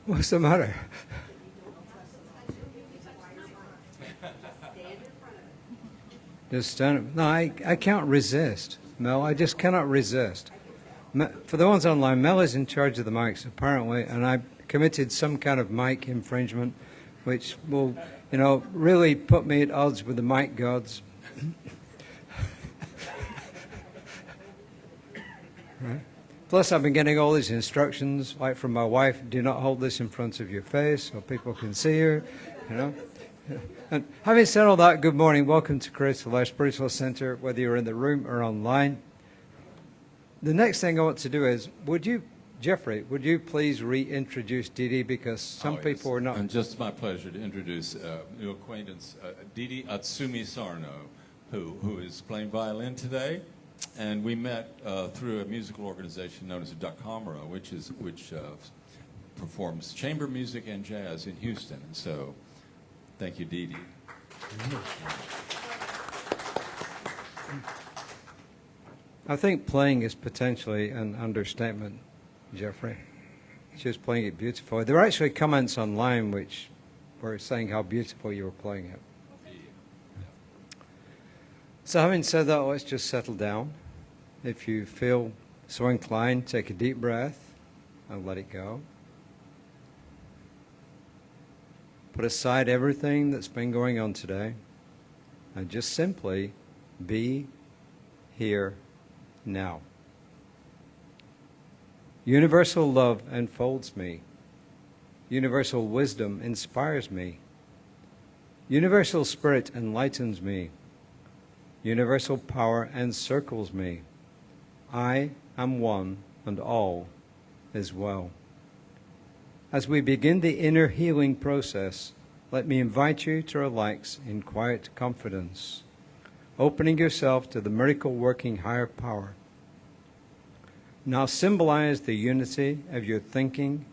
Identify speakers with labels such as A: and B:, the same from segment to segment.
A: What's the matter? Just stand. No, I can't resist. Mel, I just cannot resist. For the ones online, Mel is in charge of the mics, apparently, and I committed some kind of mic infringement, which will, really put me at odds with the mic gods. Right? Plus, I've been getting all these instructions, like from my wife, do not hold this in front of your face so people can see you, And having said all that, good morning. Welcome to Creative Life Spiritual Center, whether you're in the room or online. The next thing I want to do is, Jeffrey, would you please reintroduce Didi, because some people are not...
B: And just my pleasure to introduce new acquaintance, Didi Atsumi Sarno, who is playing violin today. And we met through a musical organization known as Dakamara, which performs chamber music and jazz in Houston. And so, thank you, Didi.
A: I think playing is potentially an understatement, Jeffrey. She was playing it beautifully. There were actually comments online which were saying how beautiful you were playing it. So having said that, let's just settle down. If you feel so inclined, take a deep breath and let it go. Put aside everything that's been going on today and just simply be here now. Universal love enfolds me. Universal wisdom inspires me. Universal spirit enlightens me. Universal power encircles me. I am one and all is well. As we begin the inner healing process, let me invite you to relax in quiet confidence, opening yourself to the miracle-working higher power. Now symbolize the unity of your thinking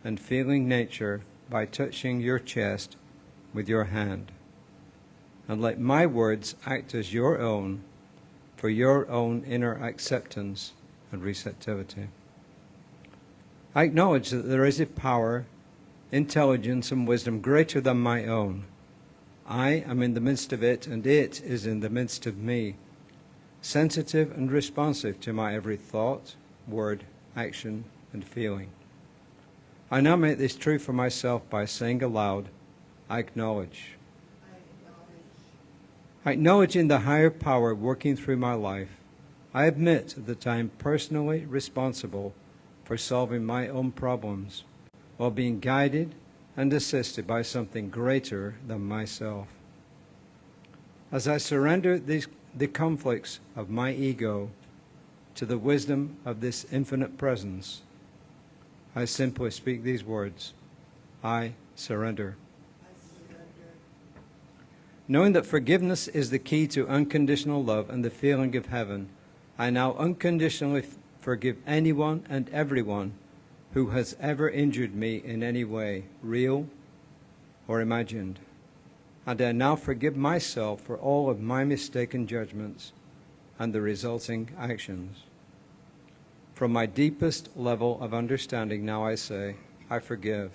A: and feeling nature by touching your chest with your hand. And let my words act as your own for your own inner acceptance and receptivity. I acknowledge that there is a power, intelligence, and wisdom greater than my own. I am in the midst of it, and it is in the midst of me, sensitive and responsive to my every thought, word, action, and feeling. I now make this true for myself by saying aloud, I acknowledge. I acknowledge in the higher power working through my life. I admit that I am personally responsible for solving my own problems while being guided and assisted by something greater than myself. As I surrender the conflicts of my ego to the wisdom of this infinite presence, I simply speak these words, I surrender. Knowing that forgiveness is the key to unconditional love and the feeling of heaven, I now unconditionally forgive anyone and everyone who has ever injured me in any way, real or imagined. And I now forgive myself for all of my mistaken judgments and the resulting actions. From my deepest level of understanding, now I say, I forgive.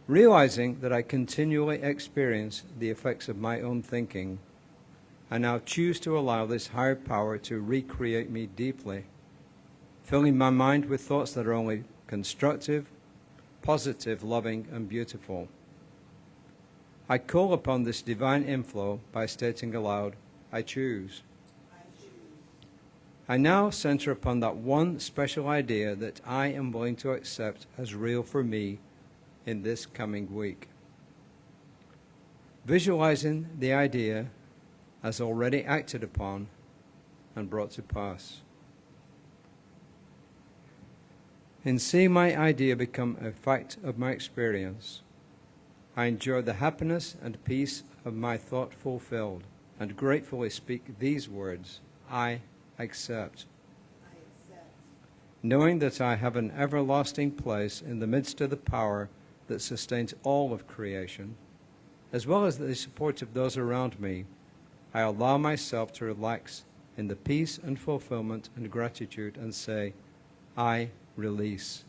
A: Realizing that I continually experience the effects of my own thinking, I now choose to allow this higher power to recreate me deeply, filling my mind with thoughts that are only constructive, positive, loving, and beautiful. I call upon this divine inflow by stating aloud, I choose. I now center upon that one special idea that I am willing to accept as real for me in this coming week. Visualizing the idea as already acted upon and brought to pass. In seeing my idea become a fact of my experience, I enjoy the happiness and peace of my thought fulfilled and gratefully speak these words, I accept. Knowing that I have an everlasting place in the midst of the power that sustains all of creation, as well as the support of those around me, I allow myself to relax in the peace and fulfillment and gratitude and say, I release.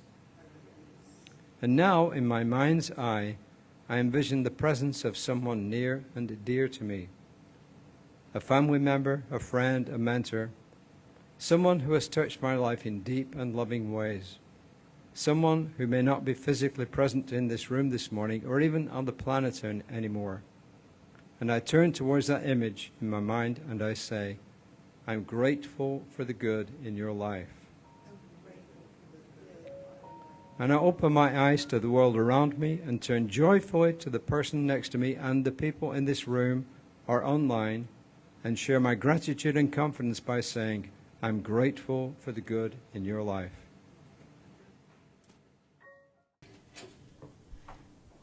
A: And now, in my mind's eye, I envision the presence of someone near and dear to me, a family member, a friend, a mentor, someone who has touched my life in deep and loving ways, someone who may not be physically present in this room this morning or even on the planet anymore. And I turn towards that image in my mind and I say, I'm grateful for the good in your life. And I open my eyes to the world around me and turn joyfully to the person next to me and the people in this room or online and share my gratitude and confidence by saying, I'm grateful for the good in your life.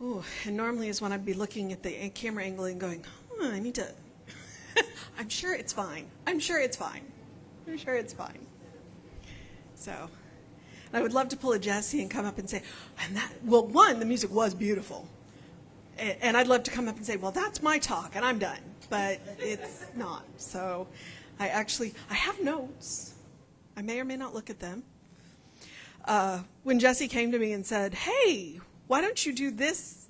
C: Ooh, and normally is when I'd be looking at the camera angle and going, I need to, I'm sure it's fine. I'm sure it's fine. I'm sure it's fine. So, I would love to pull a Jesse and come up and say, well, one, the music was beautiful. And I'd love to come up and say, well, that's my talk, and I'm done. But it's not. So I have notes. I may or may not look at them. When Jesse came to me and said, hey, why don't you do this?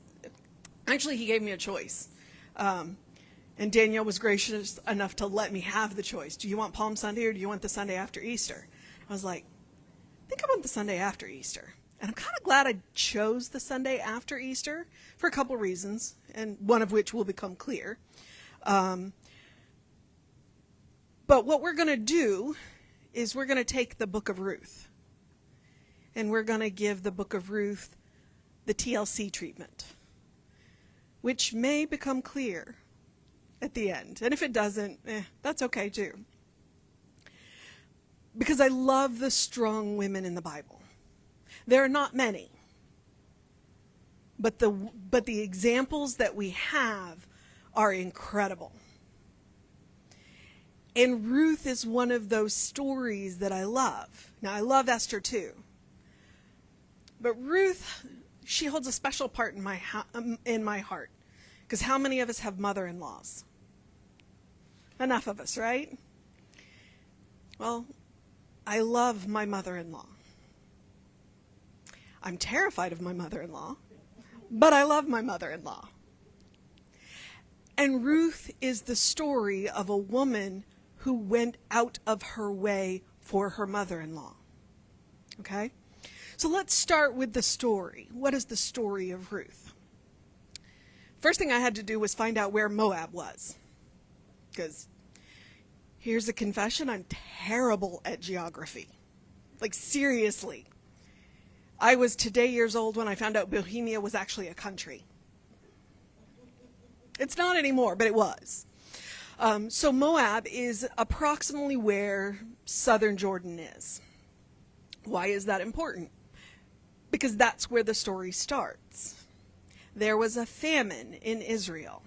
C: Actually, he gave me a choice. And Danielle was gracious enough to let me have the choice. Do you want Palm Sunday or do you want the Sunday after Easter? I was like, I think I want the Sunday after Easter. And I'm kind of glad I chose the Sunday after Easter for a couple reasons, and one of which will become clear. But what we're going to do is we're going to take the book of Ruth, and we're going to give the book of Ruth the TLC treatment, which may become clear at the end. And if it doesn't, that's okay too. Because I love the strong women in the Bible. There are not many. But the examples that we have are incredible. And Ruth is one of those stories that I love. Now, I love Esther too. But Ruth, she holds a special part in my heart. Because how many of us have mother-in-laws? Enough of us, right? Well, I love my mother-in-law. I'm terrified of my mother-in-law, but I love my mother-in-law. And Ruth is the story of a woman who went out of her way for her mother-in-law. Okay? So let's start with the story. What is the story of Ruth? First thing I had to do was find out where Moab was. Because here's a confession, I'm terrible at geography. Like, seriously. I was today years old when I found out Bohemia was actually a country. It's not anymore, but it was. So Moab is approximately where southern Jordan is. Why is that important? Because that's where the story starts. There was a famine in Israel.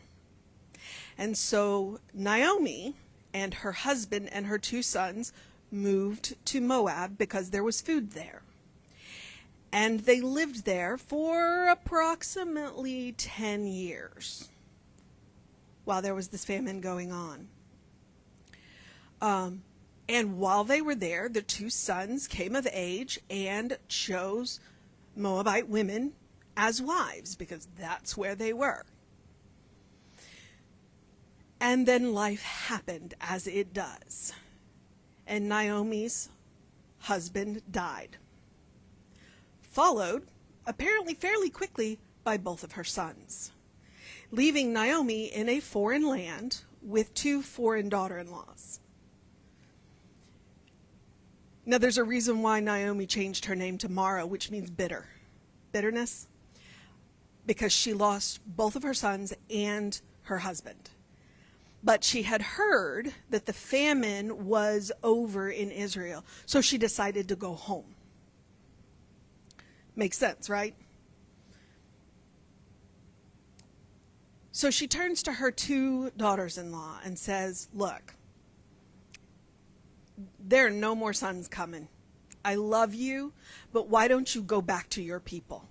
C: And so Naomi and her husband and her 2 sons moved to Moab because there was food there. And they lived there for approximately 10 years while there was this famine going on. And while they were there, the 2 sons came of age and chose Moabite women as wives because that's where they were. And then life happened as it does. And Naomi's husband died. Followed, apparently fairly quickly, by both of her sons, leaving Naomi in a foreign land with 2 foreign daughter-in-laws. Now, there's a reason why Naomi changed her name to Mara, which means bitter. Bitterness. Because she lost both of her sons and her husband. But she had heard that the famine was over in Israel, so she decided to go home. Makes sense, right? So she turns to her 2 daughters-in-law and says, look, there are no more sons coming. I love you, but why don't you go back to your people?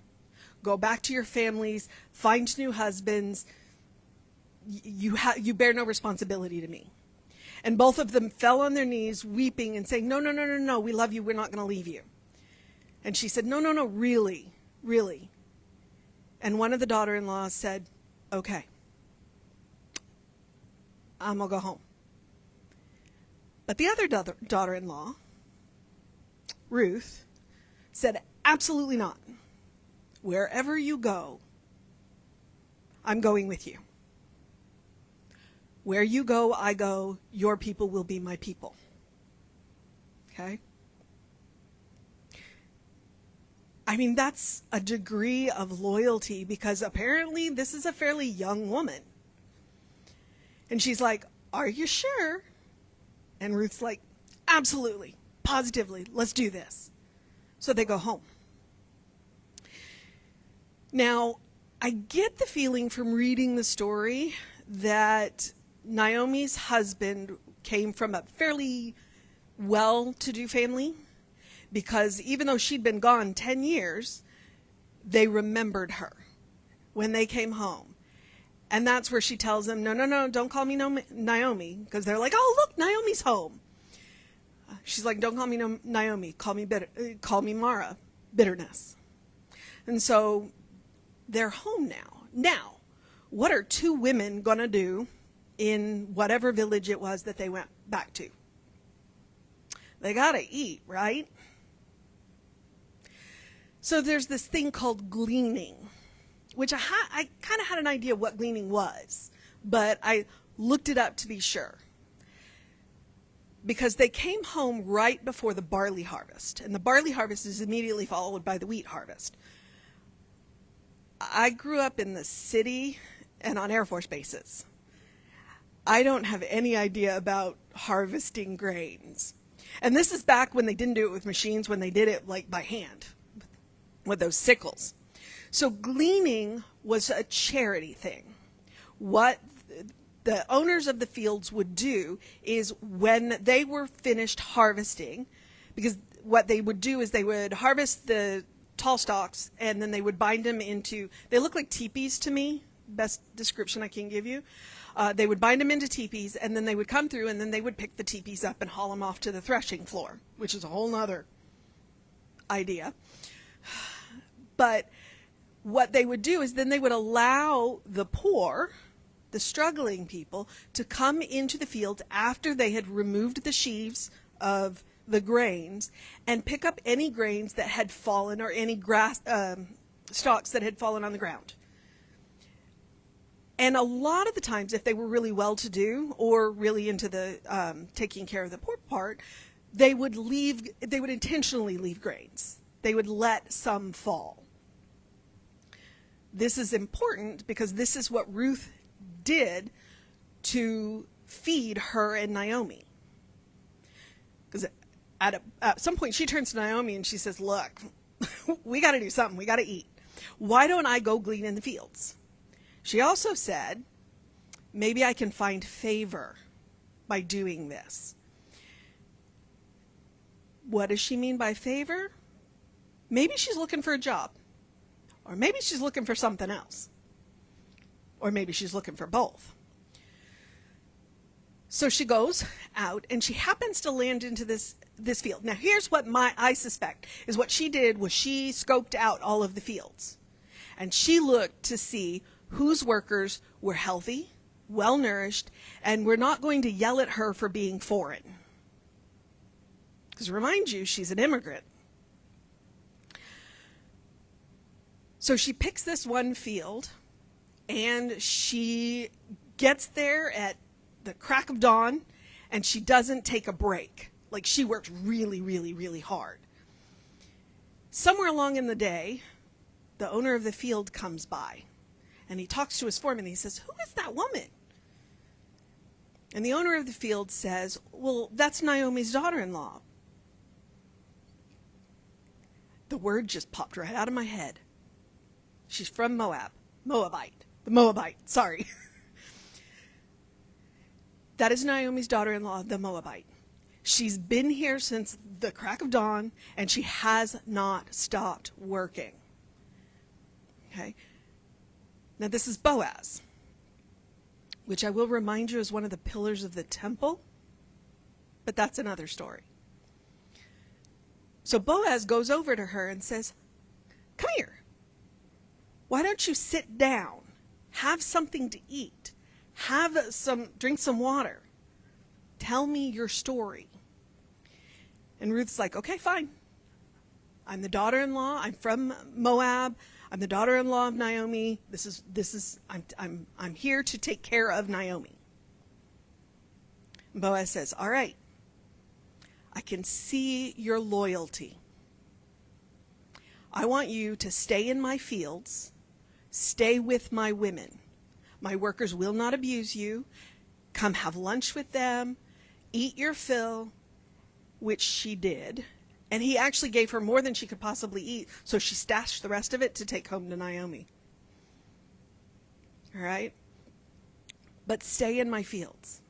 C: Go back to your families, find new husbands. You bear no responsibility to me. And both of them fell on their knees, weeping and saying, no, we love you, we're not going to leave you. And she said, no, really, And one of the daughter-in-laws said, okay, I'm going to go home. But the other daughter-in-law, Ruth, said, absolutely not. Wherever you go, I'm going with you. Where you go, I go. Your people will be my people. Okay? I mean, that's a degree of loyalty, because apparently this is a fairly young woman. And she's like, are you sure? And Ruth's like, absolutely, positively, let's do this. So they go home. Now, I get the feeling from reading the story that Naomi's husband came from a fairly well-to-do family, because even though she'd been gone 10 years, they remembered her when they came home. And that's where she tells them, no, don't call me Naomi, because they're like, oh, look, Naomi's home. She's like, don't call me Naomi, call me Mara, bitterness. And so they're home now. Now, what are two women going to do in whatever village it was that they went back to? They got to eat, right? So there's this thing called gleaning, which I kind of had an idea what gleaning was, but I looked it up to be sure. Because they came home right before the barley harvest, and the barley harvest is immediately followed by the wheat harvest. I grew up in the city and on Air Force bases. I don't have any idea about harvesting grains. And this is back when they didn't do it with machines, when they did it like by hand with those sickles. So gleaning was a charity thing. What the owners of the fields would do is when they were finished harvesting, because what they would do is they would harvest the tall stalks and then they would bind them into, they look like teepees to me, best description I can give you. They would bind them into teepees, and then they would come through and then they would pick the teepees up and haul them off to the threshing floor, which is a whole nother idea. But what they would do is then they would allow the poor, the struggling people, to come into the fields after they had removed the sheaves of the grains and pick up any grains that had fallen, or any grass stalks that had fallen on the ground. And a lot of the times, if they were really well-to-do or really into the taking care of the poor part, they would intentionally leave grains. They would let some fall. This is important because this is what Ruth did to feed her and Naomi. Because at some point she turns to Naomi and she says, look, we got to do something. We got to eat. Why don't I go glean in the fields? She also said, maybe I can find favor by doing this. What does she mean by favor? Maybe she's looking for a job. Or maybe she's looking for something else. Or maybe she's looking for both. So she goes out and she happens to land into this field. Now here's what I suspect is what she did was she scoped out all of the fields. And she looked to see whose workers were healthy, well-nourished, and were not going to yell at her for being foreign. Because remind you, she's an immigrant. So she picks this one field, and she gets there at the crack of dawn, and she doesn't take a break. Like, she works really, really, really hard. Somewhere along in the day, the owner of the field comes by, and he talks to his foreman, and he says, who is that woman? And the owner of the field says, well, that's Naomi's daughter-in-law. The word just popped right out of my head. She's from Moabite. The Moabite, sorry. That is Naomi's daughter-in-law, the Moabite. She's been here since the crack of dawn, and she has not stopped working. Okay? Now this is Boaz, which I will remind you is one of the pillars of the temple, but that's another story. So Boaz goes over to her and says, come here. why don't you sit down, have something to eat, drink some water. Tell me your story. And Ruth's like, okay, fine. I'm the daughter-in-law. I'm from Moab. I'm the daughter-in-law of Naomi. I'm here to take care of Naomi. And Boaz says, all right, I can see your loyalty. I want you to stay in my fields, stay with my women. My workers will not abuse you. Come have lunch with them, eat your fill, which she did. And he actually gave her more than she could possibly eat, so she stashed the rest of it to take home to Naomi. All right? But stay in my fields.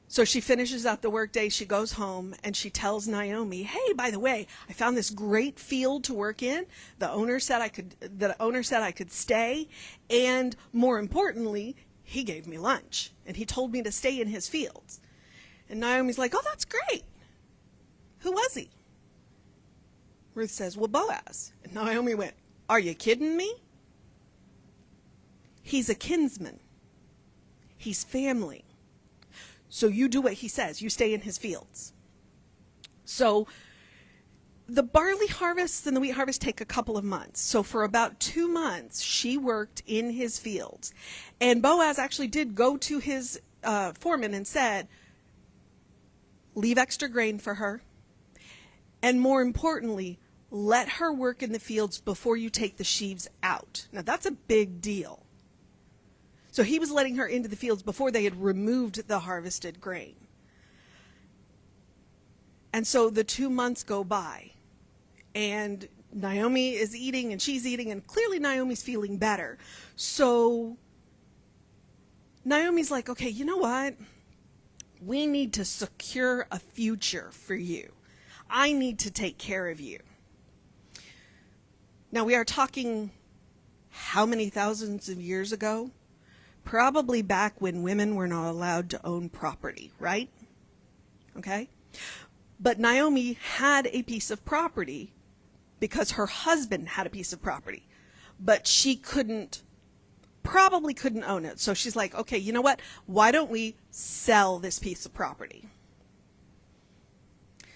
C: So she finishes out the workday, she goes home, and she tells Naomi, hey, by the way, I found this great field to work in. The owner said I could stay, and more importantly, he gave me lunch, and he told me to stay in his fields. And Naomi's like, oh, that's great. Who was he? Ruth says, well, Boaz. And Naomi went, are you kidding me? He's a kinsman. He's family. So you do what he says. You stay in his fields. So the barley harvest and the wheat harvest take a couple of months. So for about 2 months, she worked in his fields. And Boaz actually did go to his foreman and said, leave extra grain for her. And more importantly, let her work in the fields before you take the sheaves out. Now that's a big deal. So he was letting her into the fields before they had removed the harvested grain. And so the 2 months go by, and Naomi is eating and she's eating, and clearly Naomi's feeling better. So Naomi's like, okay, you know what? We need to secure a future for you. I need to take care of you. Now we are talking how many thousands of years ago? Probably back when women were not allowed to own property, right? Okay? But Naomi had a piece of property because her husband had a piece of property, but she probably couldn't own it. So she's like, okay, you know what? Why don't we sell this piece of property?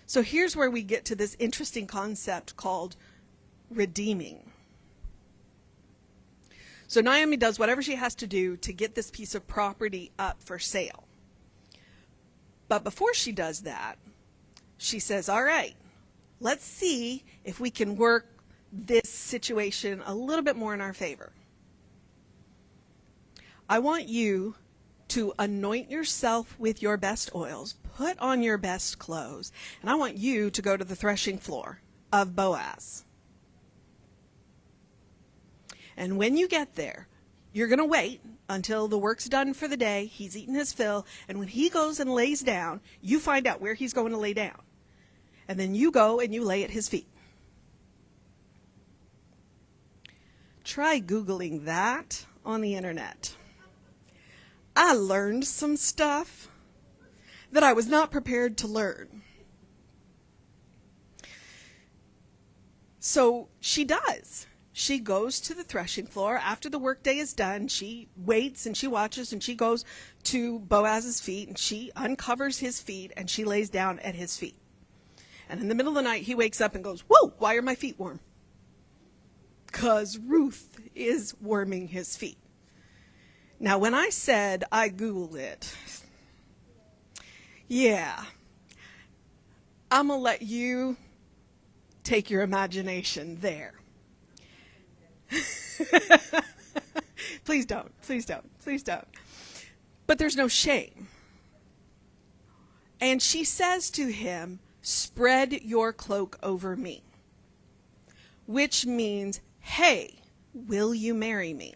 C: So here's where we get to this interesting concept called redeeming. So Naomi does whatever she has to do to get this piece of property up for sale. But before she does that, she says, all right, let's see if we can work this situation a little bit more in our favor. I want you to anoint yourself with your best oils, put on your best clothes, and I want you to go to the threshing floor of Boaz. And when you get there, you're going to wait until the work's done for the day, he's eaten his fill, and when he goes and lays down, you find out where he's going to lay down. And then you go and you lay at his feet. Try Googling that on the internet. I learned some stuff that I was not prepared to learn. So she does. She goes to the threshing floor. After the workday is done, she waits and she watches and she goes to Boaz's feet and she uncovers his feet and she lays down at his feet. And in the middle of the night, he wakes up and goes, whoa, why are my feet warm? Because Ruth is warming his feet. Now, when I said I Googled it, yeah, I'm going to let you take your imagination there. Please don't, please don't, please don't. But there's no shame. And she says to him, spread your cloak over me, which means, hey, will you marry me?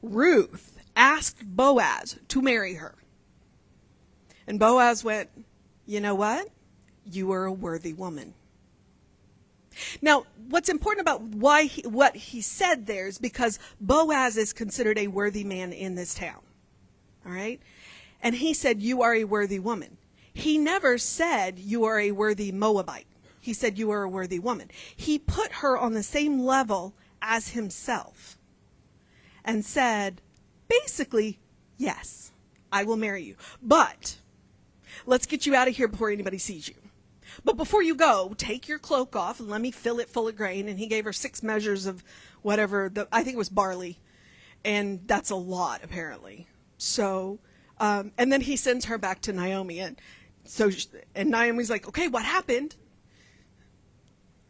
C: Ruth asked Boaz to marry her. And Boaz went, you know what? You are a worthy woman. Now, what's important about what he said there is because Boaz is considered a worthy man in this town. All right? And he said, you are a worthy woman. He never said you are a worthy Moabite. He said you are a worthy woman. He put her on the same level as himself and said, basically, yes, I will marry you. But let's get you out of here before anybody sees you. But before you go, take your cloak off and let me fill it full of grain. And he gave her 6 measures of whatever, I think it was barley. And that's a lot, apparently. So, and then he sends her back to Naomi. And Naomi's like, okay, what happened?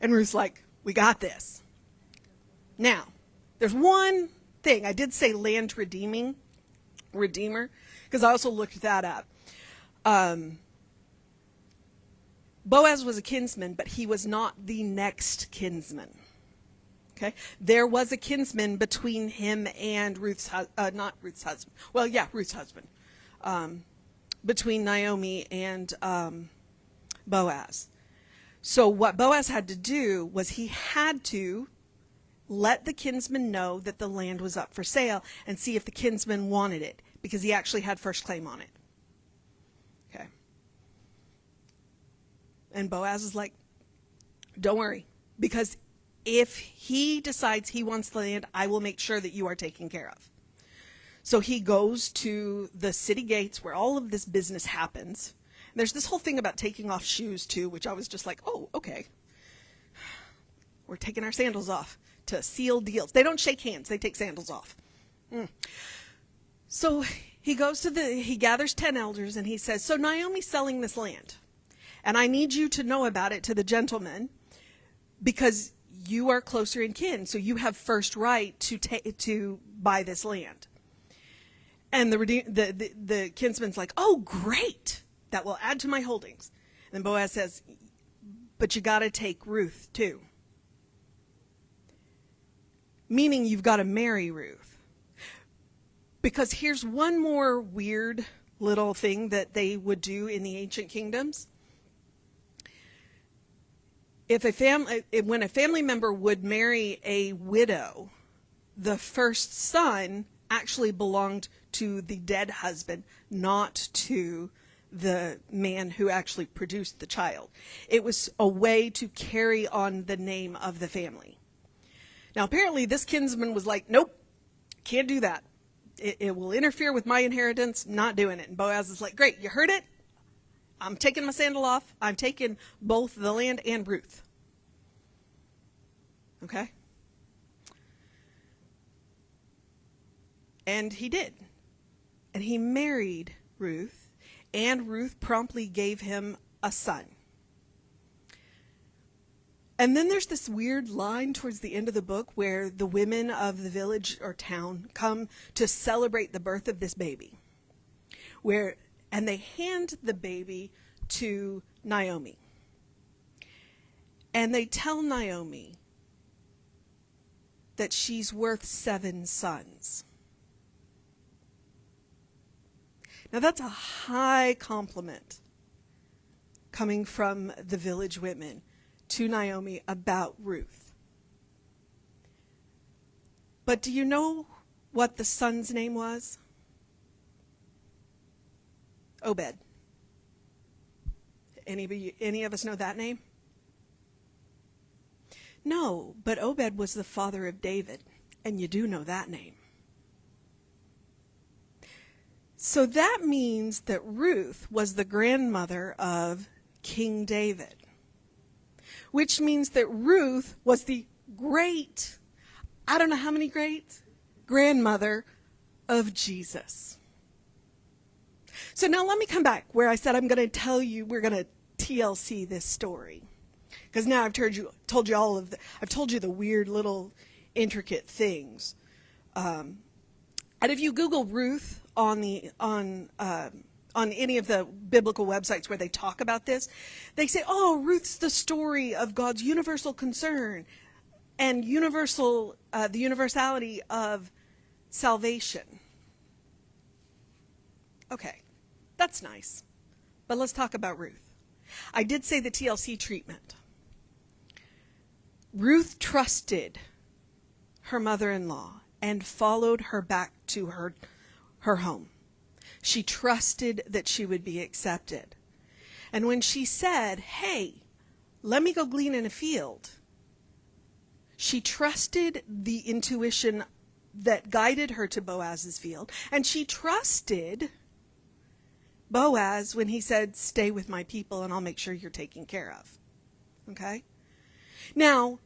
C: And Ruth's like, we got this. Now, there's one thing. I did say land redeemer, because I also looked that up. Boaz was a kinsman, but he was not the next kinsman. Okay, there was a kinsman between him and Ruth's husband. Between Naomi and Boaz. So what Boaz had to do was he had to let the kinsman know that the land was up for sale and see if the kinsman wanted it, because he actually had first claim on it. Okay. And Boaz is like, don't worry, because if he decides he wants the land, I will make sure that you are taken care of. So he goes to the city gates where all of this business happens. And there's this whole thing about taking off shoes too, which I was just like, oh, okay. We're taking our sandals off to seal deals. They don't shake hands, they take sandals off. So he gathers 10 elders and he says, so Naomi's selling this land. And I need you to know about it to the gentleman, because you are closer in kin, so you have first right to buy this land. And the kinsman's like, oh, great, that will add to my holdings. And then Boaz says, but you got to take Ruth too. Meaning you've got to marry Ruth. Because here's one more weird little thing that they would do in the ancient kingdoms. When a family member would marry a widow, the first son actually belonged to the dead husband, not to the man who actually produced the child. It was a way to carry on the name of the family. Now, apparently this kinsman was like, nope, can't do that. It will interfere with my inheritance, not doing it. And Boaz is like, great, you heard it? I'm taking my sandal off. I'm taking both the land and Ruth. Okay? And he did. And he married Ruth, and Ruth promptly gave him a son. And then there's this weird line towards the end of the book where the women of the village or town come to celebrate the birth of this baby. And they hand the baby to Naomi. And they tell Naomi that she's worth 7 sons. Now that's a high compliment coming from the village women to Naomi about Ruth. But do you know what the son's name was? Obed. Any of us know that name? No, but Obed was the father of David, and you do know that name. So that means that Ruth was the grandmother of King David, which means that Ruth was the great, I don't know how many great, grandmother of Jesus. So now let me come back where I said I'm going to tell you, we're going to TLC this story. Because now I've told you the weird little intricate things. And if you Google Ruth on any of the biblical websites where they talk about this, they say, oh, Ruth's the story of God's universal concern and the universality of salvation. Okay, that's nice. But let's talk about Ruth. I did say the TLC treatment. Ruth trusted her mother-in-law and followed her back to her home. She trusted that she would be accepted. And when she said, hey, let me go glean in a field, She trusted the intuition that guided her to Boaz's field, and she trusted Boaz when he said, stay with my people and I'll make sure you're taken care of. Okay? Now,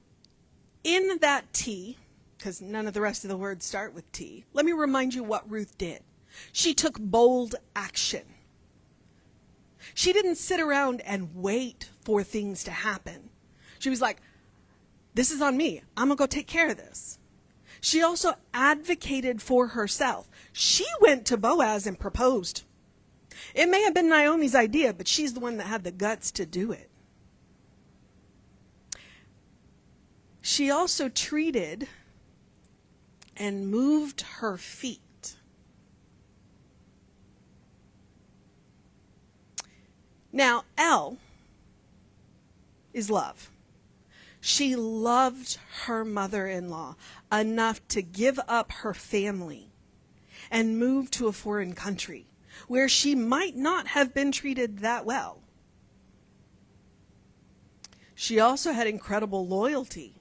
C: in that T, because none of the rest of the words start with T, let me remind you what Ruth did. She took bold action. She didn't sit around and wait for things to happen. She was like, this is on me. I'm going to go take care of this. She also advocated for herself. She went to Boaz and proposed. It may have been Naomi's idea, but she's the one that had the guts to do it. She also treated and moved her feet. Now, L is love. She loved her mother-in-law enough to give up her family and move to a foreign country where she might not have been treated that well. She also had incredible loyalty.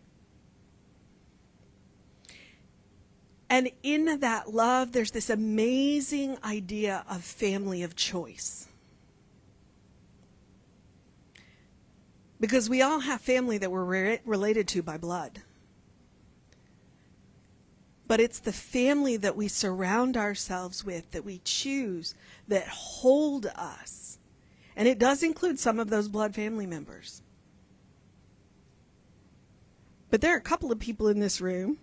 C: And in that love, there's this amazing idea of family of choice. Because we all have family that we're related to by blood. But it's the family that we surround ourselves with, that we choose, that hold us. And it does include some of those blood family members. But there are a couple of people in this room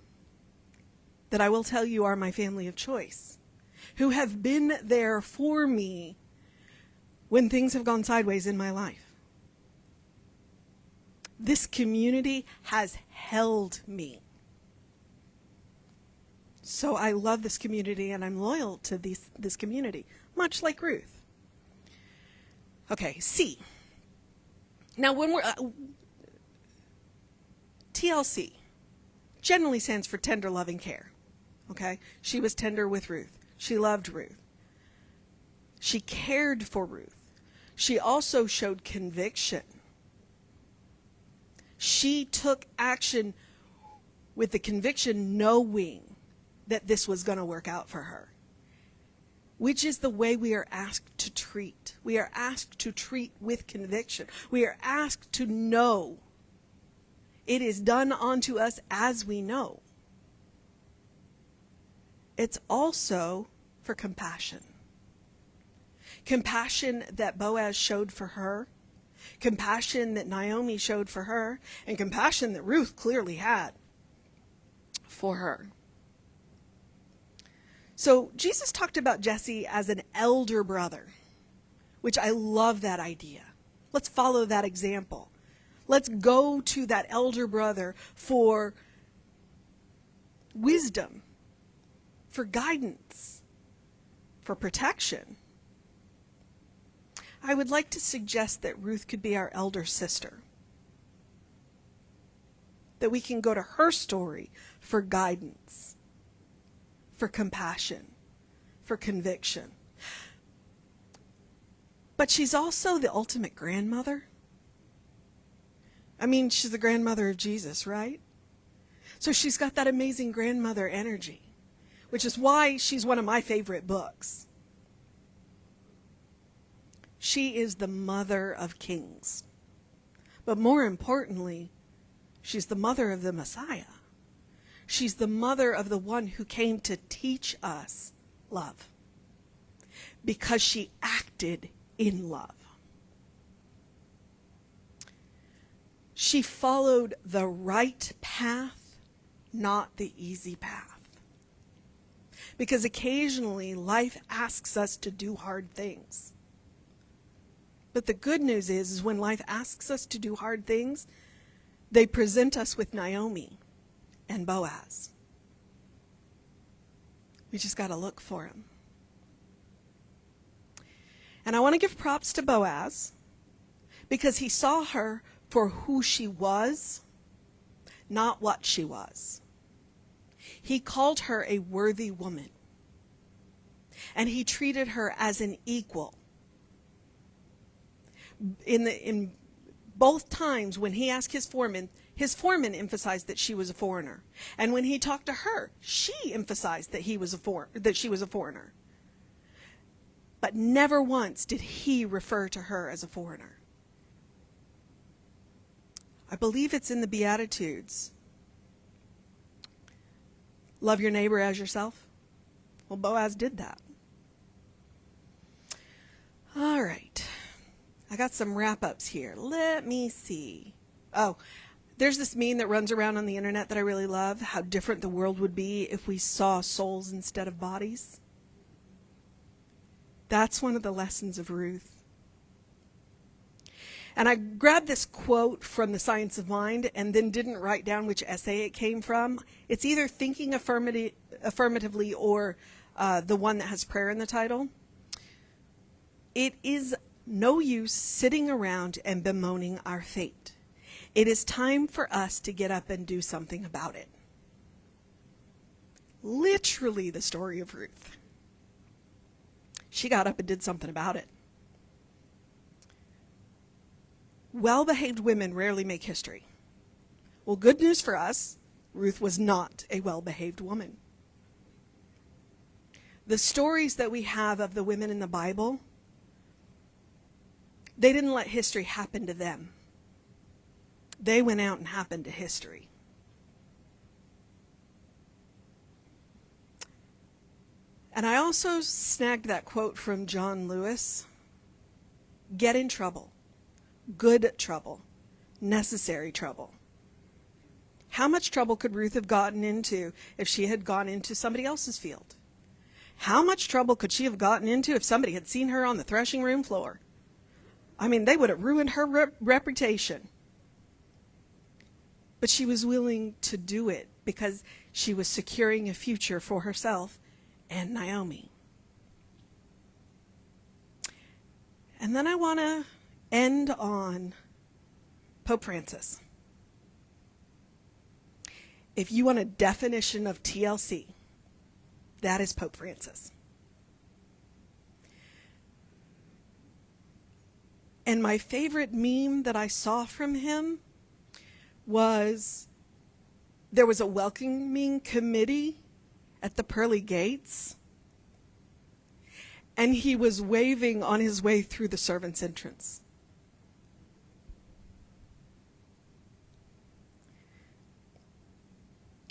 C: that I will tell you are my family of choice, who have been there for me when things have gone sideways in my life. This community has held me. So I love this community and I'm loyal to this community, much like Ruth. Okay, C. Now when we're, TLC generally stands for tender, loving care. Okay? She was tender with Ruth. She loved Ruth. She cared for Ruth. She also showed conviction. She took action with the conviction, knowing that this was going to work out for her, which is the way we are asked to treat. We are asked to treat with conviction. We are asked to know it is done unto us as we know. It's also for compassion. Compassion that Boaz showed for her, compassion that Naomi showed for her, and compassion that Ruth clearly had for her. So Jesus talked about Jesse as an elder brother, which I love that idea. Let's follow that example. Let's go to that elder brother for wisdom, for guidance, for protection. I would like to suggest that Ruth could be our elder sister, that we can go to her story for guidance, for compassion, for conviction. But she's also the ultimate grandmother. I mean, she's the grandmother of Jesus, right? So she's got that amazing grandmother energy, which is why she's one of my favorite books. She is the mother of kings. But more importantly, she's the mother of the Messiah. She's the mother of the one who came to teach us love, because she acted in love. She followed the right path, not the easy path. Because occasionally life asks us to do hard things. But the good news is when life asks us to do hard things, they present us with Naomi and Boaz. We just got to look for him. And I want to give props to Boaz because he saw her for who she was, not what she was. He called her a worthy woman, and he treated her as an equal. In both times when he asked his foreman, His foreman emphasized that she was a foreigner. And when he talked to her, she emphasized that she was a foreigner. But never once did he refer to her as a foreigner. I believe it's in the Beatitudes. Love your neighbor as yourself. Well, Boaz did that. All right. I got some wrap-ups here. Let me see. Oh, there's this meme that runs around on the internet that I really love, how different the world would be if we saw souls instead of bodies. That's one of the lessons of Ruth. And I grabbed this quote from The Science of Mind and then didn't write down which essay it came from. It's either Thinking Affirmatively or the one that has prayer in the title. It is no use sitting around and bemoaning our fate. It is time for us to get up and do something about it. Literally the story of Ruth. She got up and did something about it. Well-behaved women rarely make history. Well, good news for us, Ruth was not a well-behaved woman. The stories that we have of the women in the Bible, they didn't let history happen to them. They went out and happened to history. And I also snagged that quote from John Lewis. Get in trouble. Good trouble. Necessary trouble. How much trouble could Ruth have gotten into if she had gone into somebody else's field? How much trouble could she have gotten into if somebody had seen her on the threshing room floor? I mean, they would have ruined her reputation. But she was willing to do it because she was securing a future for herself and Naomi. And then I want to end on Pope Francis. If you want a definition of TLC, that is Pope Francis. And my favorite meme that I saw from him was, there was a welcoming committee at the pearly gates, and he was waving on his way through the servants' entrance.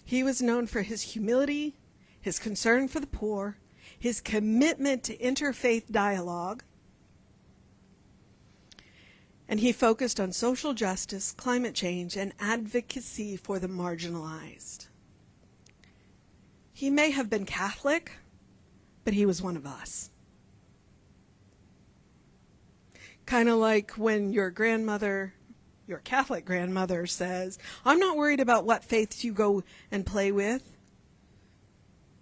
C: He was known for his humility, his concern for the poor, his commitment to interfaith dialogue, and he focused on social justice, climate change, and advocacy for the marginalized. He may have been Catholic, but he was one of us. Kind of like when your grandmother, your Catholic grandmother, says, I'm not worried about what faiths you go and play with.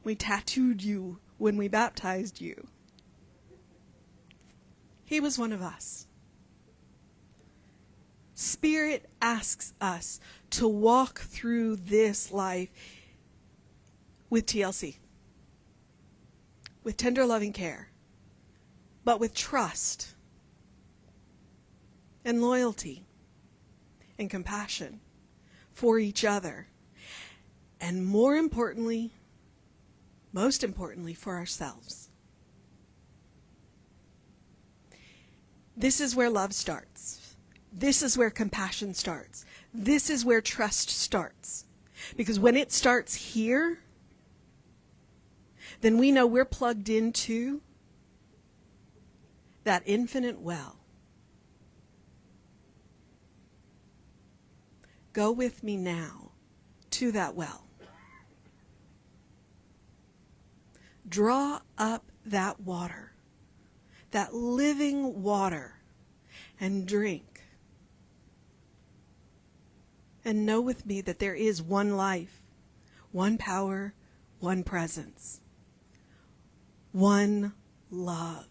C: We tattooed you when we baptized you. He was one of us. Spirit asks us to walk through this life with TLC, with tender loving care, but with trust and loyalty and compassion for each other, and most importantly, for ourselves. This is where love starts. This is where compassion starts. This is where trust starts. Because when it starts here, then we know we're plugged into that infinite well. Go with me now to that well. Draw up that water, that living water, and drink. And know with me that there is one life, one power, one presence, one love.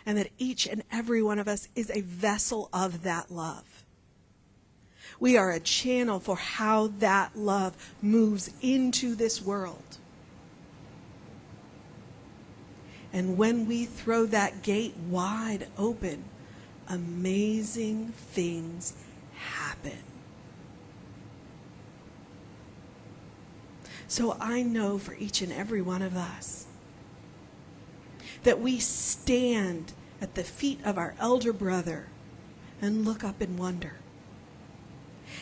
C: And that each and every one of us is a vessel of that love. We are a channel for how that love moves into this world. And when we throw that gate wide open, amazing things happen. So I know for each and every one of us that we stand at the feet of our elder brother and look up in wonder.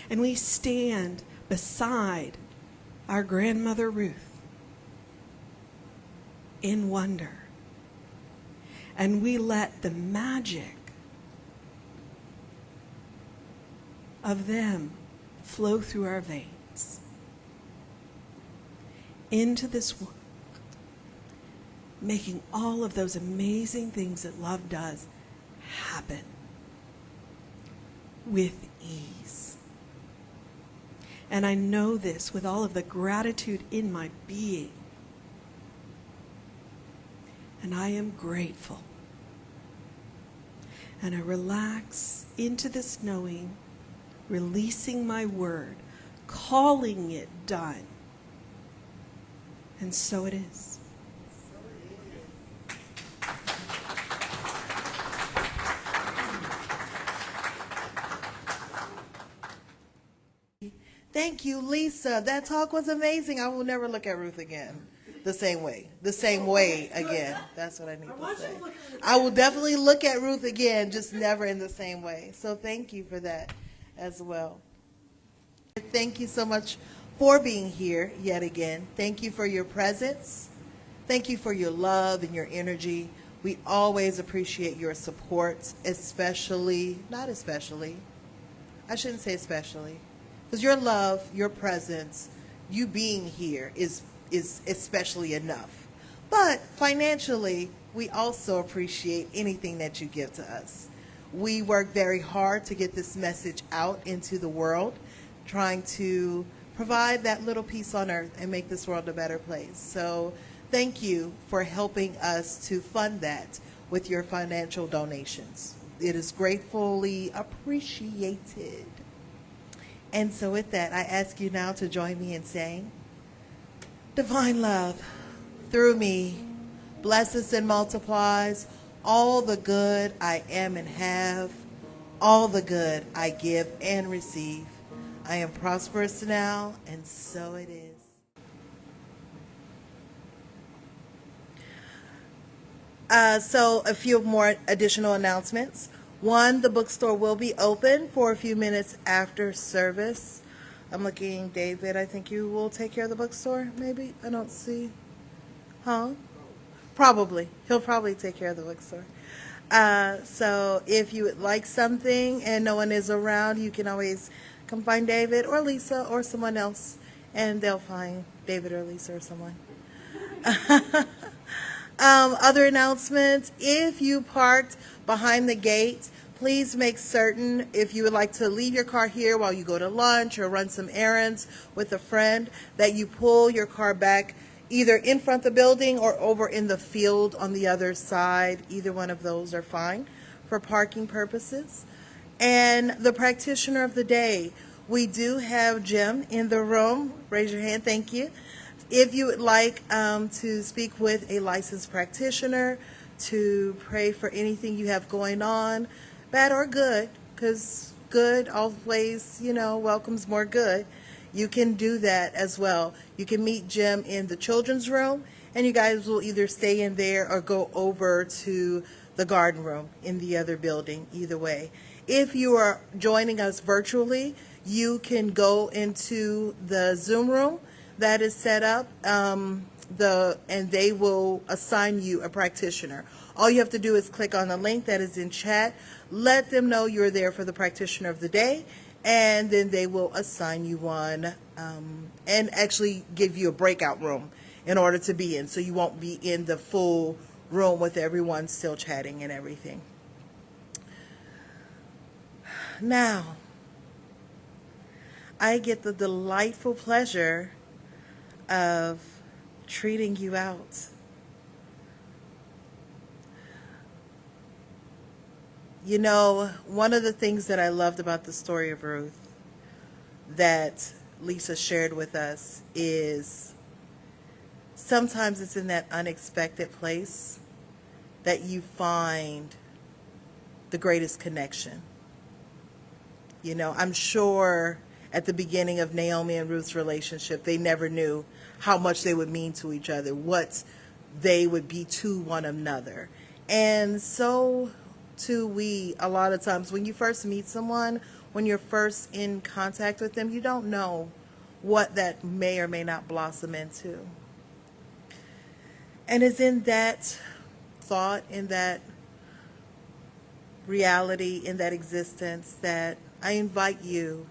C: And we stand beside our grandmother Ruth in wonder. And we let the magic of them flow through our veins into this world, making all of those amazing things that love does happen with ease. And I know this with all of the gratitude in my being. And I am grateful. And I relax into this knowing, releasing my word, calling it done. And so it is.
D: Thank you, Lisa. That talk was amazing. I will never look at Ruth again the same way. The same way again. That's what I need to say. I will definitely look at Ruth again, just never in the same way. So thank you for that as well. Thank you so much for being here yet again. Thank you for your presence. Thank you for your love and your energy. We always appreciate your support, especially, not especially, I shouldn't say especially, because your love, your presence, you being here is especially enough. But financially, we also appreciate anything that you give to us. We work very hard to get this message out into the world, trying to provide that little piece on earth and make this world a better place. So thank you for helping us to fund that with your financial donations. It is gratefully appreciated. And so with that, I ask you now to join me in saying, divine love through me blesses and multiplies all the good I am and have, all the good I give and receive. I am prosperous now, and so it is. So a few more additional announcements. One, the bookstore will be open for a few minutes after service. I'm looking, David, I think you will take care of the bookstore, maybe? I don't see. Huh? Probably. He'll probably take care of the bookstore. So if you would like something and no one is around, you can always come find David or Lisa or someone else, and they'll find David or Lisa or someone. Other announcements, if you parked behind the gate, please make certain, if you would like to leave your car here while you go to lunch or run some errands with a friend, that you pull your car back either in front of the building or over in the field on the other side. Either one of those are fine for parking purposes. And the practitioner of the day, we do have Jim in the room. Raise your hand, thank you. If you would like to speak with a licensed practitioner, to pray for anything you have going on, bad or good, because good always, welcomes more good, you can do that as well. You can meet Jim in the children's room, and you guys will either stay in there or go over to the garden room in the other building, either way. If you are joining us virtually, you can go into the Zoom room that is set up, and they will assign you a practitioner. All you have to do is click on the link that is in chat, let them know you're there for the practitioner of the day, and then they will assign you one, and actually give you a breakout room in order to be in, so you won't be in the full room with everyone still chatting and everything. Now, I get the delightful pleasure of treating you out. One of the things that I loved about the story of Ruth that Lisa shared with us is sometimes it's in that unexpected place that you find the greatest connection. I'm sure at the beginning of Naomi and Ruth's relationship. They never knew how much they would mean to each other, what they would be to one another. And so too we, a lot of times when you first meet someone, when you're first in contact with them, you don't know what that may or may not blossom into. And it's in that thought, in that reality, in that existence, that I invite you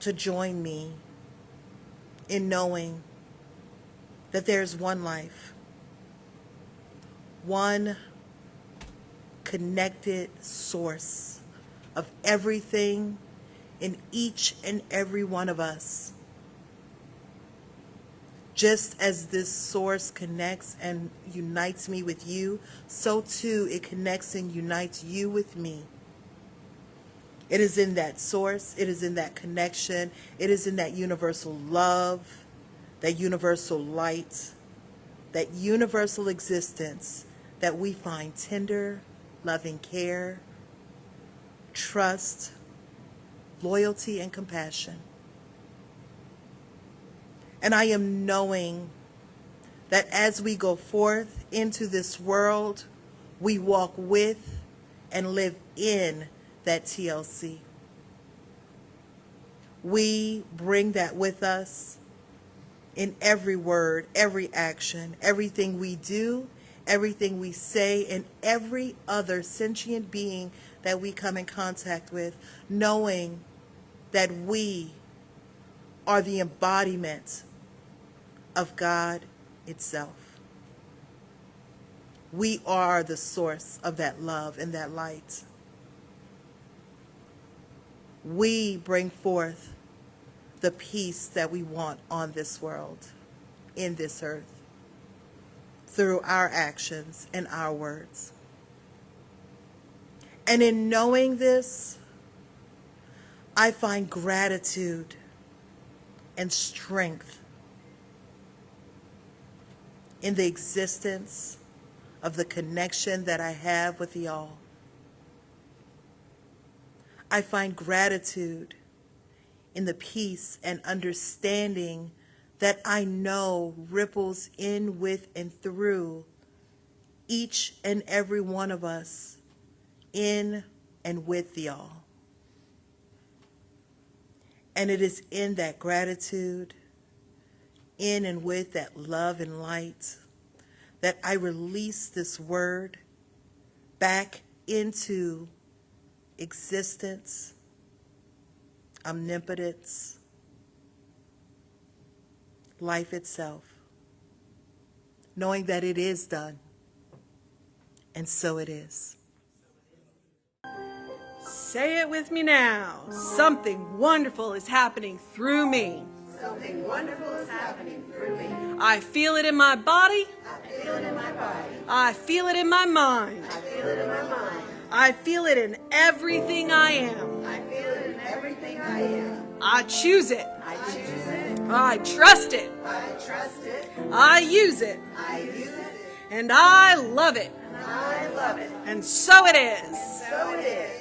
D: to join me in knowing that there's one life, one connected source of everything in each and every one of us. Just as this source connects and unites me with you, so too it connects and unites you with me. It is in that source, it is in that connection, it is in that universal love, that universal light, that universal existence that we find tender, loving care, trust, loyalty, and compassion. And I am knowing that as we go forth into this world, we walk with and live in that TLC. We bring that with us in every word, every action, everything we do, everything we say, and every other sentient being that we come in contact with, knowing that we are the embodiment of God itself. We are the source of that love and that light. We bring forth the peace that we want on this world, in this earth, through our actions and our words. And in knowing this, I find gratitude and strength in the existence of the connection that I have with y'all. I find gratitude in the peace and understanding that I know ripples in, with, and through each and every one of us, in and with y'all. And it is in that gratitude, in and with that love and light, that I release this word back into existence, omnipotence, life itself, knowing that it is done, and so it is.
C: Say it with me now. Something wonderful is happening through me.
D: Something wonderful is happening through me.
C: I feel it in my body.
D: I feel it in my body.
C: I feel it in my mind.
D: I feel it in my mind.
C: I feel it in everything I am.
D: I feel it in everything I am.
C: I choose it.
D: I choose it.
C: I trust it.
D: I trust it.
C: I use it.
D: I use it.
C: And I love it.
D: And I love it.
C: And so it is.
D: So it is.